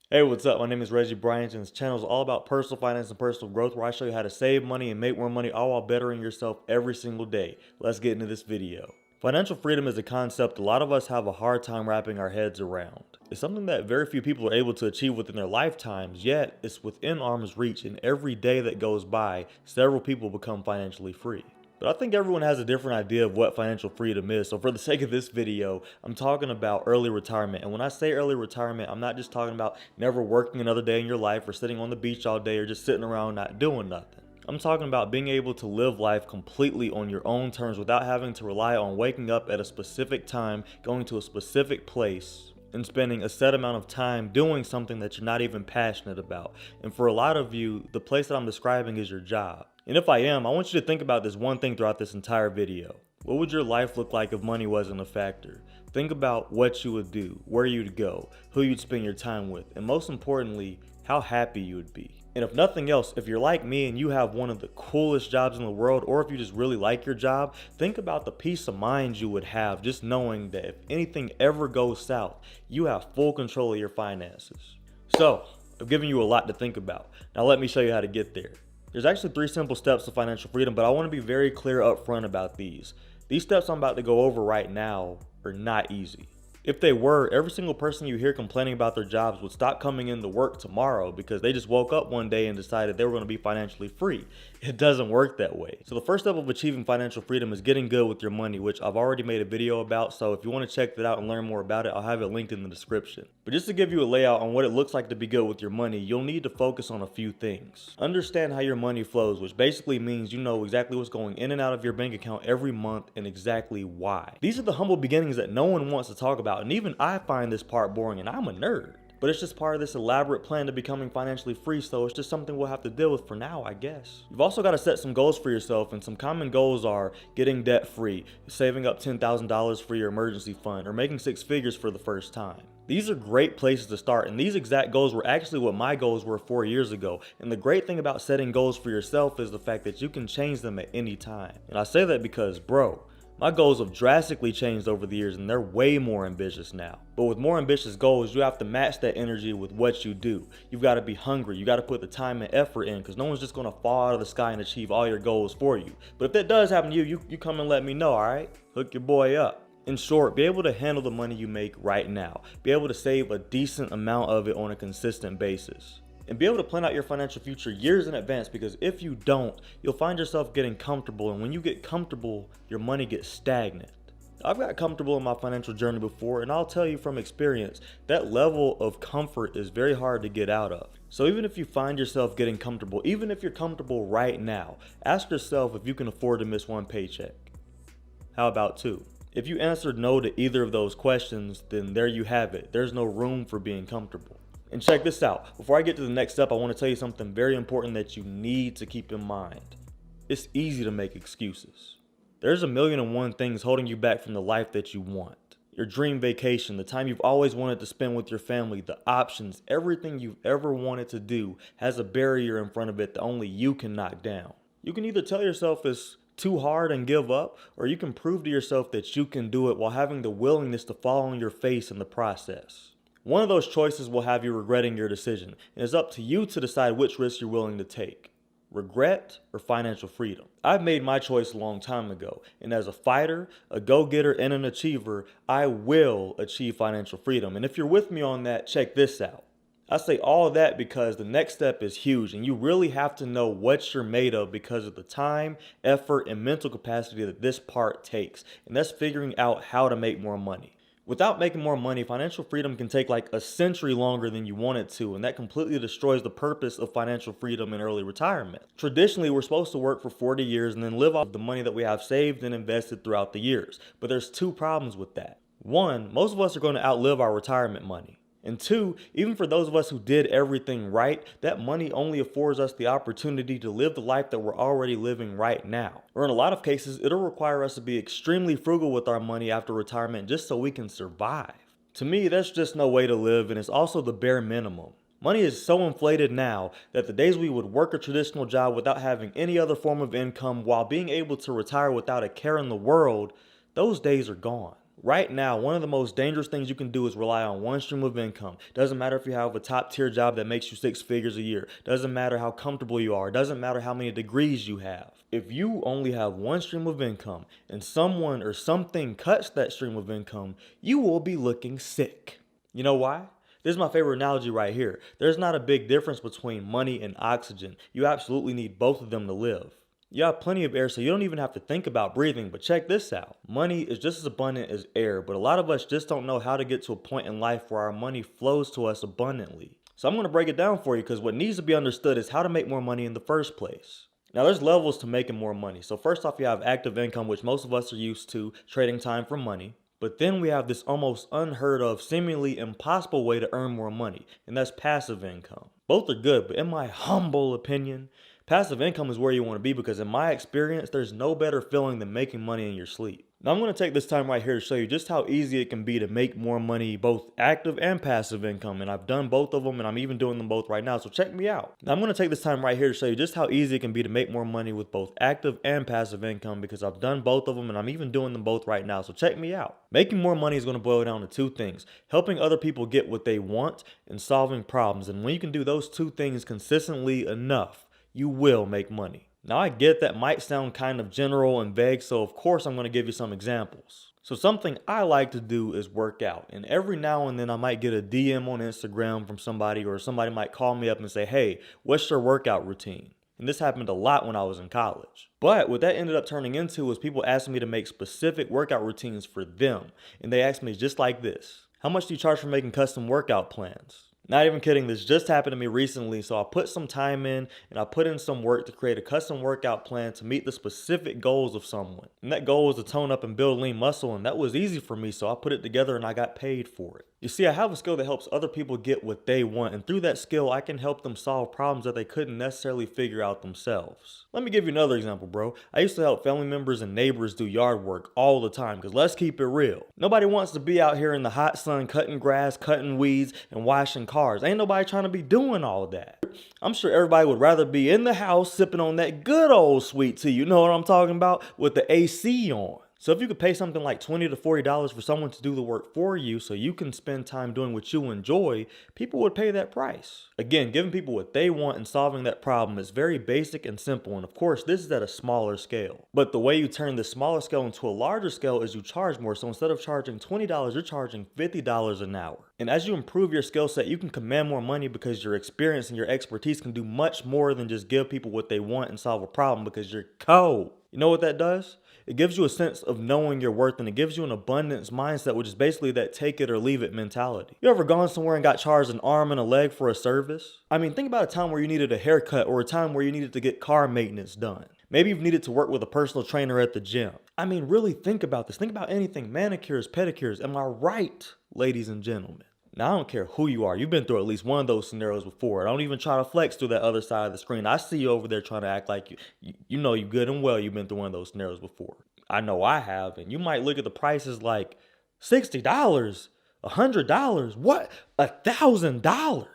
Hey, what's up? My name is Reggie Bryant, and this channel is all about personal finance and personal growth, where I show you how to save money and make more money, all while bettering yourself every single day. Let's get into this video. Financial freedom is a concept a lot of us have a hard time wrapping our heads around. It's something that very few people are able to achieve within their lifetimes, yet it's within arm's reach, and every day that goes by, several people become financially free. But I think everyone has a different idea of what financial freedom is. So for the sake of this video, I'm talking about early retirement. And when I say early retirement, I'm not just talking about never working another day in your life or sitting on the beach all day or just sitting around not doing nothing. I'm talking about being able to live life completely on your own terms without having to rely on waking up at a specific time, going to a specific place, and spending a set amount of time doing something that you're not even passionate about. And for a lot of you, the place that I'm describing is your job. And if I am, I want you to think about this one thing throughout this entire video. What would your life look like if money wasn't a factor? Think about what you would do, where you'd go, who you'd spend your time with, and most importantly, how happy you would be. And if nothing else, if you're like me and you have one of the coolest jobs in the world, or if you just really like your job, think about the peace of mind you would have just knowing that if anything ever goes south, you have full control of your finances. So, I've given you a lot to think about. Now let me show you how to get there. There's actually 3 simple steps to financial freedom, but I want to be very clear up front about these. These steps I'm about to go over right now are not easy. If they were, every single person you hear complaining about their jobs would stop coming into work tomorrow because they just woke up one day and decided they were going to be financially free. It doesn't work that way. So the first step of achieving financial freedom is getting good with your money, which I've already made a video about. So if you want to check that out and learn more about it, I'll have it linked in the description. But just to give you a layout on what it looks like to be good with your money, you'll need to focus on a few things. Understand how your money flows, which basically means you know exactly what's going in and out of your bank account every month and exactly why. These are the humble beginnings that no one wants to talk about, and even I find this part boring, and I'm a nerd. But it's just part of this elaborate plan to becoming financially free, so it's just something we'll have to deal with for now, I guess. You've also got to set some goals for yourself, and some common goals are getting debt free, saving up $10,000 for your emergency fund, or making 6 figures for the first time. These are great places to start, and these exact goals were actually what my goals were 4 years ago. And the great thing about setting goals for yourself is the fact that you can change them at any time. And I say that because, bro, my goals have drastically changed over the years, and they're way more ambitious now. But with more ambitious goals, you have to match that energy with what you do. You've got to be hungry. You got to put the time and effort in, because no one's just going to fall out of the sky and achieve all your goals for you. But if that does happen to you, you come and let me know, all right? Hook your boy up. In short, be able to handle the money you make right now. Be able to save a decent amount of it on a consistent basis. And be able to plan out your financial future years in advance, because if you don't, you'll find yourself getting comfortable, and when you get comfortable, your money gets stagnant. I've got comfortable in my financial journey before, and I'll tell you from experience, that level of comfort is very hard to get out of. So even if you find yourself getting comfortable, even if you're comfortable right now, ask yourself if you can afford to miss 1 paycheck. How about 2? If you answered no to either of those questions, then there you have it. There's no room for being comfortable. And check this out. Before I get to the next step, I want to tell you something very important that you need to keep in mind. It's easy to make excuses. There's a million and one things holding you back from the life that you want. Your dream vacation, the time you've always wanted to spend with your family, the options, everything you've ever wanted to do has a barrier in front of it that only you can knock down. You can either tell yourself it's too hard and give up, or you can prove to yourself that you can do it while having the willingness to fall on your face in the process. One of those choices will have you regretting your decision, and it's up to you to decide which risk you're willing to take. Regret or financial freedom? I've made my choice a long time ago, and as a fighter, a go-getter, and an achiever, I will achieve financial freedom. And if you're with me on that, check this out. I say all of that because the next step is huge, and you really have to know what you're made of because of the time, effort, and mental capacity that this part takes, and that's figuring out how to make more money. Without making more money, financial freedom can take like a century longer than you want it to, and that completely destroys the purpose of financial freedom in early retirement. Traditionally, we're supposed to work for 40 years and then live off the money that we have saved and invested throughout the years. But there's 2 problems with that. 1, most of us are going to outlive our retirement money. And 2, even for those of us who did everything right, that money only affords us the opportunity to live the life that we're already living right now. Or in a lot of cases, it'll require us to be extremely frugal with our money after retirement just so we can survive. To me, that's just no way to live, and it's also the bare minimum. Money is so inflated now that the days we would work a traditional job without having any other form of income while being able to retire without a care in the world, those days are gone. Right now, one of the most dangerous things you can do is rely on one stream of income. Doesn't matter if you have a top tier job that makes you 6 figures a year. Doesn't matter how comfortable you are. Doesn't matter how many degrees you have. If you only have one stream of income and someone or something cuts that stream of income, you will be looking sick. You know why? This is my favorite analogy right here. There's not a big difference between money and oxygen. You absolutely need both of them to live. You have plenty of air, so you don't even have to think about breathing, but check this out. Money is just as abundant as air, but a lot of us just don't know how to get to a point in life where our money flows to us abundantly. So I'm going to break it down for you because what needs to be understood is how to make more money in the first place. Now there's levels to making more money. So first off, you have active income, which most of us are used to, trading time for money. But then we have this almost unheard of, seemingly impossible way to earn more money, and that's passive income. Both are good, but in my humble opinion, passive income is where you want to be because in my experience, there's no better feeling than making money in your sleep. Now I'm going to take this time right here to show you just how easy it can be to make more money, both active and passive income. And I've done both of them and I'm even doing them both right now. So check me out. Now I'm going to take this time right here to show you just how easy it can be to make more money with both active and passive income because I've done both of them and I'm even doing them both right now. So check me out. Making more money is going to boil down to two things: helping other people get what they want and solving problems. And when you can do those two things consistently enough, you will make money. Now I get that might sound kind of general and vague, so of course I'm going to give you some examples. So something I like to do is work out, and every now and then I might get a DM on Instagram from somebody, or somebody might call me up and say, hey, what's your workout routine? And this happened a lot when I was in college. But what that ended up turning into was people asking me to make specific workout routines for them. And they asked me just like this: how much do you charge for making custom workout plans? Not even kidding, this just happened to me recently, so I put some time in and I put in some work to create a custom workout plan to meet the specific goals of someone. And that goal was to tone up and build lean muscle, and that was easy for me, so I put it together and I got paid for it. You see, I have a skill that helps other people get what they want, and through that skill, I can help them solve problems that they couldn't necessarily figure out themselves. Let me give you another example, bro. I used to help family members and neighbors do yard work all the time, because let's keep it real. Nobody wants to be out here in the hot sun cutting grass, cutting weeds, and washing cars. Ain't nobody trying to be doing all of that. I'm sure everybody would rather be in the house sipping on that good old sweet tea, you know what I'm talking about, with the AC on. So if you could pay something like $20 to $40 for someone to do the work for you so you can spend time doing what you enjoy, people would pay that price. Again, giving people what they want and solving that problem is very basic and simple, and of course this is at a smaller scale. But the way you turn the smaller scale into a larger scale is you charge more. So instead of charging $20, you're charging $50 an hour. And as you improve your skill set, you can command more money because your experience and your expertise can do much more than just give people what they want and solve a problem because you're cold. You know what that does? It gives you a sense of knowing your worth, and it gives you an abundance mindset, which is basically that take it or leave it mentality. You ever gone somewhere and got charged an arm and a leg for a service? I mean, think about a time where you needed a haircut or a time where you needed to get car maintenance done. Maybe you've needed to work with a personal trainer at the gym. I mean, really think about this. Think about anything: manicures, pedicures. Am I right, ladies and gentlemen? Now, I don't care who you are. You've been through at least one of those scenarios before. Don't even try to flex through that other side of the screen. I see you over there trying to act like you know you good and well you've been through one of those scenarios before. I know I have, and you might look at the prices like $60, $100, what? $1,000.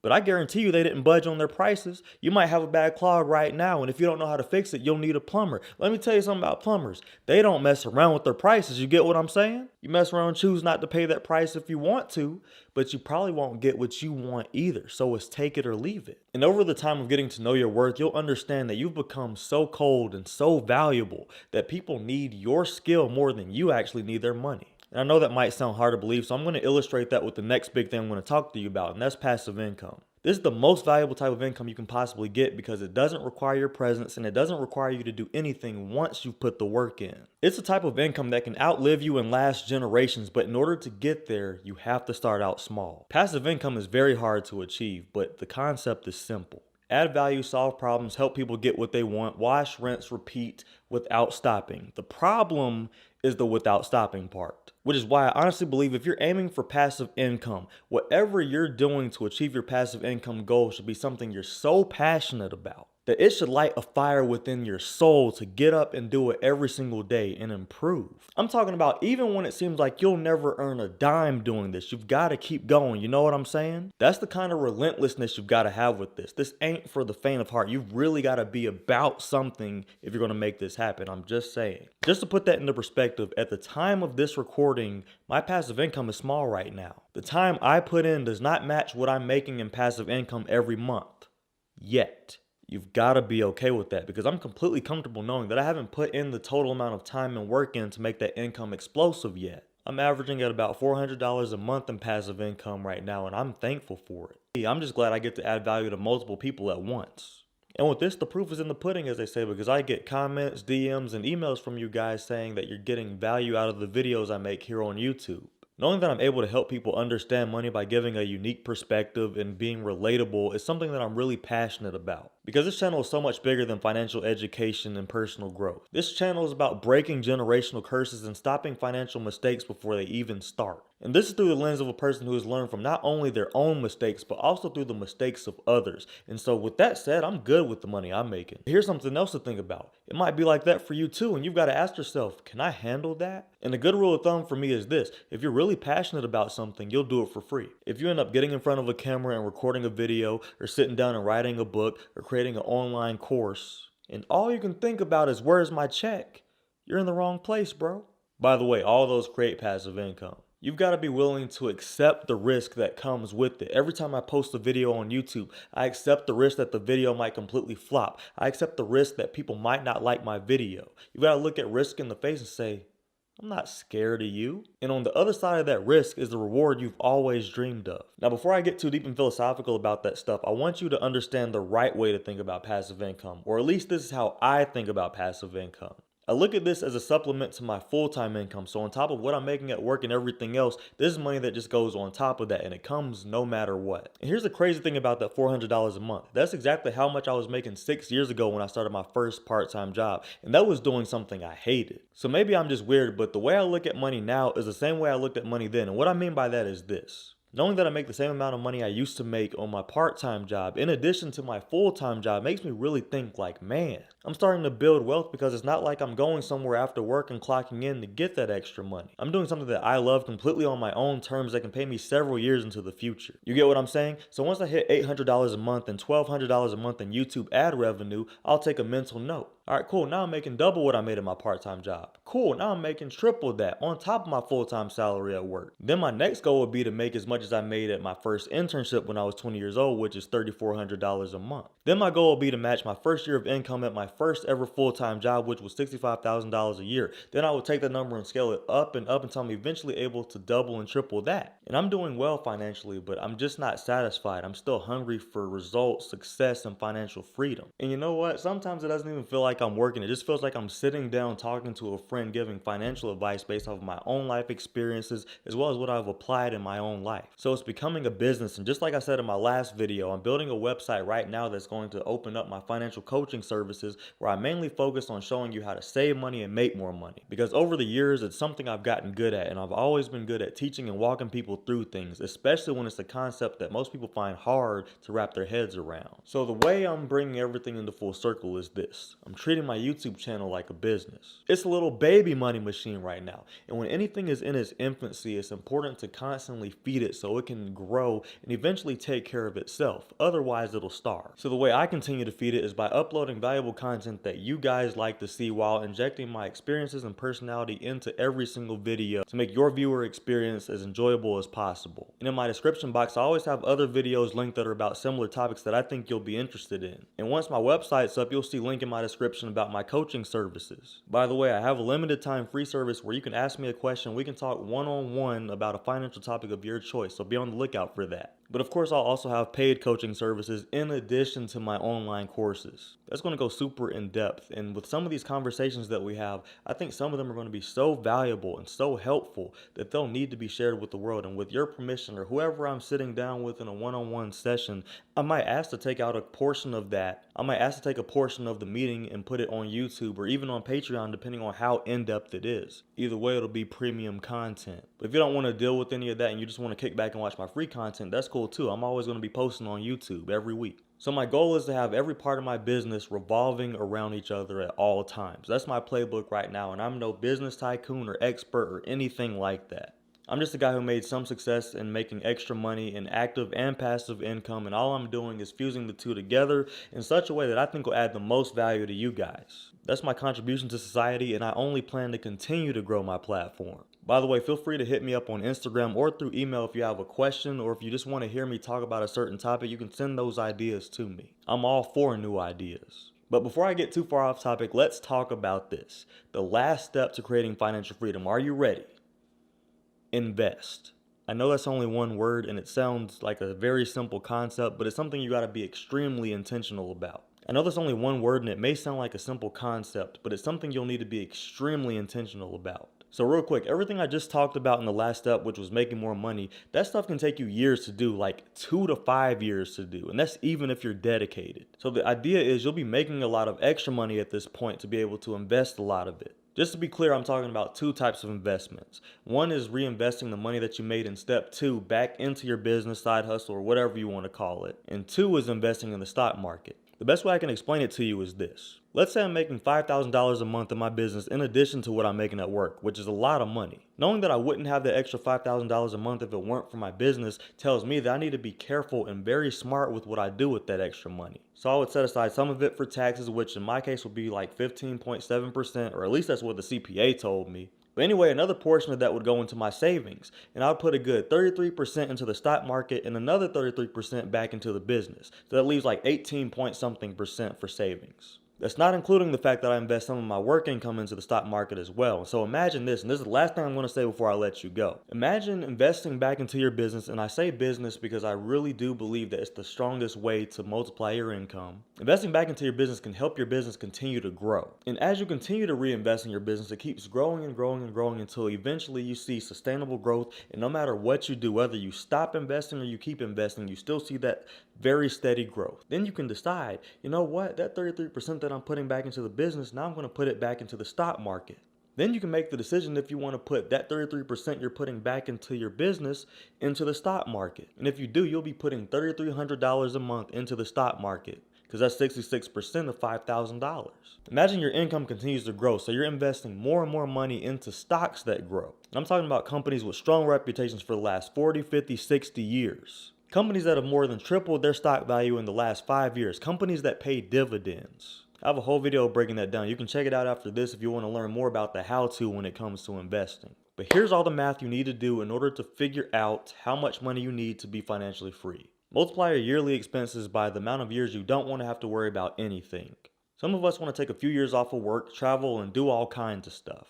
But I guarantee you they didn't budge on their prices. You might have a bad clog right now, and if you don't know how to fix it, you'll need a plumber. Let me tell you something about plumbers. They don't mess around with their prices. You get what I'm saying? You mess around and choose not to pay that price if you want to, but you probably won't get what you want either. So it's take it or leave it. And over the time of getting to know your worth, you'll understand that you've become so cold and so valuable that people need your skill more than you actually need their money. And I know that might sound hard to believe, so I'm going to illustrate that with the next big thing I'm going to talk to you about, and that's passive income. This is the most valuable type of income you can possibly get because it doesn't require your presence and it doesn't require you to do anything once you've put the work in. It's a type of income that can outlive you and last generations, but in order to get there, you have to start out small. Passive income is very hard to achieve, but the concept is simple. Add value, solve problems, help people get what they want, wash, rinse, repeat without stopping. The problem is the without stopping part, which is why I honestly believe if you're aiming for passive income, whatever you're doing to achieve your passive income goal should be something you're so passionate about that it should light a fire within your soul to get up and do it every single day and improve. I'm talking about even when it seems like you'll never earn a dime doing this, you've got to keep going. You know what I'm saying? That's the kind of relentlessness you've got to have with this. This ain't for the faint of heart. You've really got to be about something if you're going to make this happen. I'm just saying. Just to put that into perspective, at the time of this recording, my passive income is small right now. The time I put in does not match what I'm making in passive income every month. Yet. You've got to be okay with that, because I'm completely comfortable knowing that I haven't put in the total amount of time and work in to make that income explosive yet. I'm averaging at about $400 a month in passive income right now, and I'm thankful for it. I'm just glad I get to add value to multiple people at once. And with this, the proof is in the pudding, as they say, because I get comments, DMs, and emails from you guys saying that you're getting value out of the videos I make here on YouTube. Knowing that I'm able to help people understand money by giving a unique perspective and being relatable is something that I'm really passionate about. Because this channel is so much bigger than financial education and personal growth. This channel is about breaking generational curses and stopping financial mistakes before they even start. And this is through the lens of a person who has learned from not only their own mistakes, but also through the mistakes of others. And so with that said, I'm good with the money I'm making. Here's something else to think about. It might be like that for you too, and you've got to ask yourself, can I handle that? And a good rule of thumb for me is this: if you're really passionate about something, you'll do it for free. If you end up getting in front of a camera and recording a video, or sitting down and writing a book, or creating an online course, and all you can think about is where's my check, you're in the wrong place, bro. By the way, all those create passive income. You've got to be willing to accept the risk that comes with it. Every time I post a video on YouTube, I accept the risk that the video might completely flop. I accept the risk that people might not like my video. You've got to look at risk in the face and say, I'm not scared of you. And on the other side of that risk is the reward you've always dreamed of. Now, before I get too deep and philosophical about that stuff, I want you to understand the right way to think about passive income, or at least this is how I think about passive income. I look at this as a supplement to my full-time income. So on top of what I'm making at work and everything else, this is money that just goes on top of that, and it comes no matter what. And here's the crazy thing about that $400 a month. That's exactly how much I was making 6 years ago when I started my first part-time job. And that was doing something I hated. So maybe I'm just weird, but the way I look at money now is the same way I looked at money then. And what I mean by that is this. Knowing that I make the same amount of money I used to make on my part-time job in addition to my full-time job makes me really think like, man, I'm starting to build wealth, because it's not like I'm going somewhere after work and clocking in to get that extra money. I'm doing something that I love completely on my own terms that can pay me several years into the future. You get what I'm saying? So once I hit $800 a month and $1,200 a month in YouTube ad revenue, I'll take a mental note. All right, cool. Now I'm making double what I made in my part-time job. Cool. Now I'm making triple that on top of my full-time salary at work. Then my next goal would be to make as much as I made at my first internship when I was 20 years old, which is $3,400 a month. Then my goal would be to match my first year of income at my first ever full-time job, which was $65,000 a year. Then I would take that number and scale it up and up until I'm eventually able to double and triple that. And I'm doing well financially, but I'm just not satisfied. I'm still hungry for results, success, and financial freedom. And you know what? Sometimes it doesn't even feel like I'm working. It just feels like I'm sitting down talking to a friend, giving financial advice based off of my own life experiences as well as what I've applied in my own life. So it's becoming a business, and just like I said in my last video, I'm building a website right now that's going to open up my financial coaching services, where I mainly focus on showing you how to save money and make more money. Because over the years, it's something I've gotten good at, and I've always been good at teaching and walking people through things, especially when it's a concept that most people find hard to wrap their heads around. So the way I'm bringing everything into full circle is this. I'm treating my YouTube channel like a business. It's a little baby money machine right now, and when anything is in its infancy, it's important to constantly feed it so it can grow and eventually take care of itself. Otherwise, it'll starve. So the way I continue to feed it is by uploading valuable content that you guys like to see, while injecting my experiences and personality into every single video to make your viewer experience as enjoyable as possible. And in my description box, I always have other videos linked that are about similar topics that I think you'll be interested in. And once my website's up, you'll see a link in my description about my coaching services. By the way, I have a limited time free service where you can ask me a question. We can talk one-on-one about a financial topic of your choice, so be on the lookout for that. But of course, I'll also have paid coaching services in addition to my online courses. That's going to go super in depth. And with some of these conversations that we have, I think some of them are going to be so valuable and so helpful that they'll need to be shared with the world. And with your permission, or whoever I'm sitting down with in a one-on-one session, I might ask to take out a portion of that. I might ask to take a portion of the meeting and put it on YouTube or even on Patreon, depending on how in-depth it is. Either way, it'll be premium content. But if you don't want to deal with any of that and you just want to kick back and watch my free content, that's cool too. I'm always going to be posting on YouTube every week. So my goal is to have every part of my business revolving around each other at all times. That's my playbook right now, and I'm no business tycoon or expert or anything like that. I'm just a guy who made some success in making extra money in active and passive income, and all I'm doing is fusing the two together in such a way that I think will add the most value to you guys. That's my contribution to society, and I only plan to continue to grow my platform. By the way, feel free to hit me up on Instagram or through email if you have a question, or if you just want to hear me talk about a certain topic, you can send those ideas to me. I'm all for new ideas. But before I get too far off topic, let's talk about this. The last step to creating financial freedom. Are you ready? Invest. I know that's only one word and it sounds like a very simple concept, but it's something you got to be extremely intentional about. I know there's only one word and it may sound like a simple concept, but it's something you'll need to be extremely intentional about. So real quick, everything I just talked about in the last step, which was making more money, that stuff can take you years to do, like 2 to 5 years to do. And that's even if you're dedicated. So the idea is you'll be making a lot of extra money at this point to be able to invest a lot of it. Just to be clear, I'm talking about two types of investments. One is reinvesting the money that you made in step 2 back into your business, side hustle, or whatever you want to call it. And 2 is investing in the stock market. The best way I can explain it to you is this. Let's say I'm making $5,000 a month in my business in addition to what I'm making at work, which is a lot of money. Knowing that I wouldn't have the extra $5,000 a month if it weren't for my business tells me that I need to be careful and very smart with what I do with that extra money. So I would set aside some of it for taxes, which in my case would be like 15.7%, or at least that's what the CPA told me. But anyway, another portion of that would go into my savings, and I would put a good 33% into the stock market and another 33% back into the business. So that leaves like 18 point something percent for savings. That's not including the fact that I invest some of my work income into the stock market as well. So imagine this, and this is the last thing I'm going to say before I let you go. Imagine investing back into your business, and I say business because I really do believe that it's the strongest way to multiply your income. Investing back into your business can help your business continue to grow. And as you continue to reinvest in your business, it keeps growing and growing and growing until eventually you see sustainable growth. And no matter what you do, whether you stop investing or you keep investing, you still see that very steady growth. Then you can decide, you know what, that 33% that I'm putting back into the business, now I'm going to put it back into the stock market. Then you can make the decision if you want to put that 33% you're putting back into your business into the stock market. And if you do, you'll be putting $3,300 a month into the stock market, because that's 66% of $5,000. Imagine your income continues to grow, so you're investing more and more money into stocks that grow. I'm talking about companies with strong reputations for the last 40, 50, 60 years. Companies that have more than tripled their stock value in the last 5 years. Companies that pay dividends. I have a whole video breaking that down. You can check it out after this if you want to learn more about the how-to when it comes to investing. But here's all the math you need to do in order to figure out how much money you need to be financially free. Multiply your yearly expenses by the amount of years you don't want to have to worry about anything. Some of us want to take a few years off of work, travel, and do all kinds of stuff.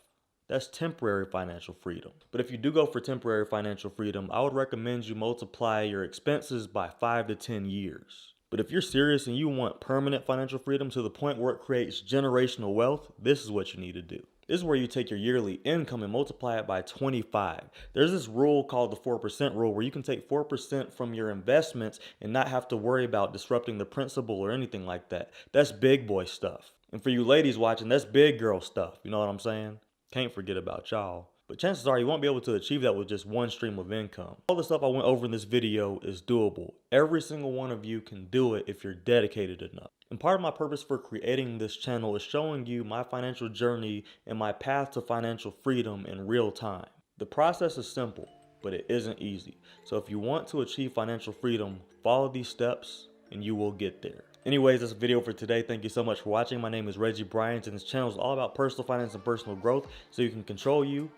That's temporary financial freedom. But if you do go for temporary financial freedom, I would recommend you multiply your expenses by 5 to 10 years. But if you're serious and you want permanent financial freedom to the point where it creates generational wealth, this is what you need to do. This is where you take your yearly income and multiply it by 25. There's this rule called the 4% rule where you can take 4% from your investments and not have to worry about disrupting the principal or anything like that. That's big boy stuff. And for you ladies watching, that's big girl stuff. You know what I'm saying? Can't forget about y'all. But chances are you won't be able to achieve that with just one stream of income. All the stuff I went over in this video is doable. Every single one of you can do it if you're dedicated enough. And part of my purpose for creating this channel is showing you my financial journey and my path to financial freedom in real time. The process is simple, but it isn't easy. So if you want to achieve financial freedom, follow these steps and you will get there. Anyways, that's the video for today. Thank you so much for watching. My name is Reggie Bryant, and this channel is all about personal finance and personal growth, so you can control your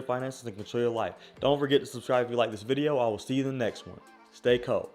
finances, and control your life. Don't forget to subscribe if you like this video. I will see you in the next one. Stay cold.